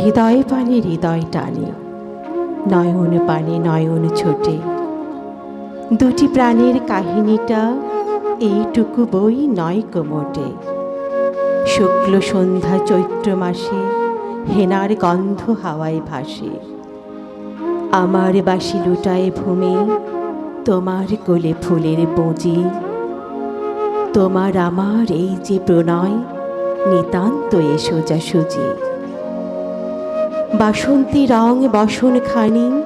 হৃদয় পানে হৃদয় টানে, নয়ন পানে নয়ন ছোটে। দুটি প্রাণের কাহিনীটা এইটুকু বই নয় কোমোটে। শুক্ল সন্ধ্যা চৈত্র মাসে হেনার গন্ধ হাওয়ায় ভাসে। আমার বাসি লুটায় ভূমি, তোমার কোলে ফুলের বুঁজি। তোমার আমার এই যে প্রণয়, নিতান্ত এ সোজাসুজি। বাসন্তী রং বসনখানি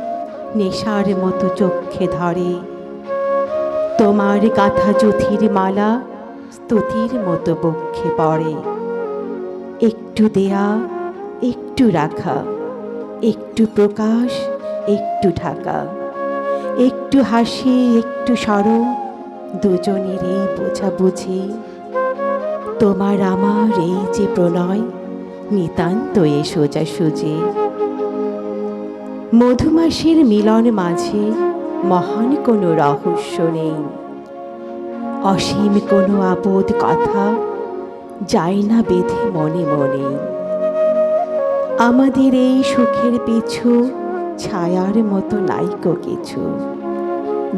নেশার মতো চক্ষে ধরে। তোমার গাঁথা যুথির মালা স্তুতির মতো বক্ষে পড়ে। একটু দেয়া, একটু রাখা, একটু প্রকাশ, একটু ঢাকা, একটু হাসি, একটু সরম, দুজনের এই বোঝাবুঝি। তোমার আমার এই যে প্রণয়, নিতান্ত এ সোজাসুজি। মধুমাসের মিলন মাঝে মহান কোনো রহস্য নেই। অসীম কোনো আপদ কথা যায় না বেঁধে মনে মনে। আমাদের এই সুখের পিছু ছায়ার মতো নাইকো কিছু।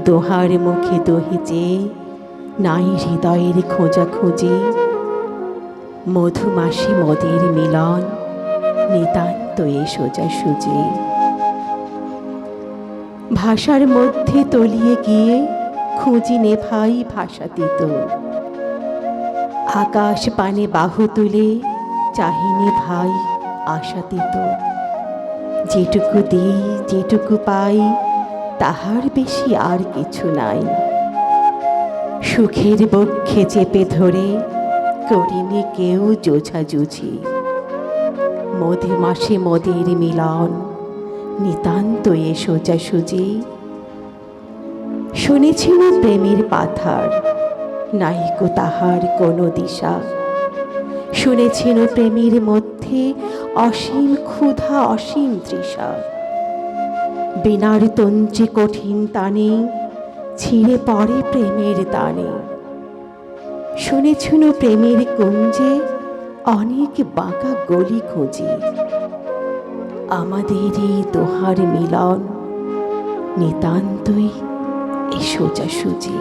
দোহার মুখে দোহে চেয়ে নাই হৃদয়ের খোঁজাখুঁজি। মধুমাসে মদের মিলন, নিতান্ত এ সোজাসুজি। ভাষার মধ্যে তলিয়ে গিয়ে খুঁজি নে ভাই ভাষাতীত। আকাশ পানে বাহু তুলে চাহিনে ভাই আশাতীত। যেটুকু দিই, যেটুকু পাই, তাহার বেশি আর কিছু নাই। সুখের বক্ষে চেপে ধরে করিনি কেউ জোছাজুঝি। মধে মাসে মদের মিলন, নিতান্ত এ সোজাসুজি। শুনেছিল প্রেমের পাথার, নাইকো তাহার কোনো দিশা। শুনেছিল প্রেমের মধ্যে অসীম ক্ষুধা, অসীম তৃষা। বিনার তঞ্চে কঠিন টানে ছিঁড়ে পড়ে প্রেমের দানে। শুনেছিল প্রেমের কুঞ্জে অনেক বাঁকা গলি খুঁজি। আমাদের এই দোহার মিলন, নিতান্তই এ সোজাসুজি।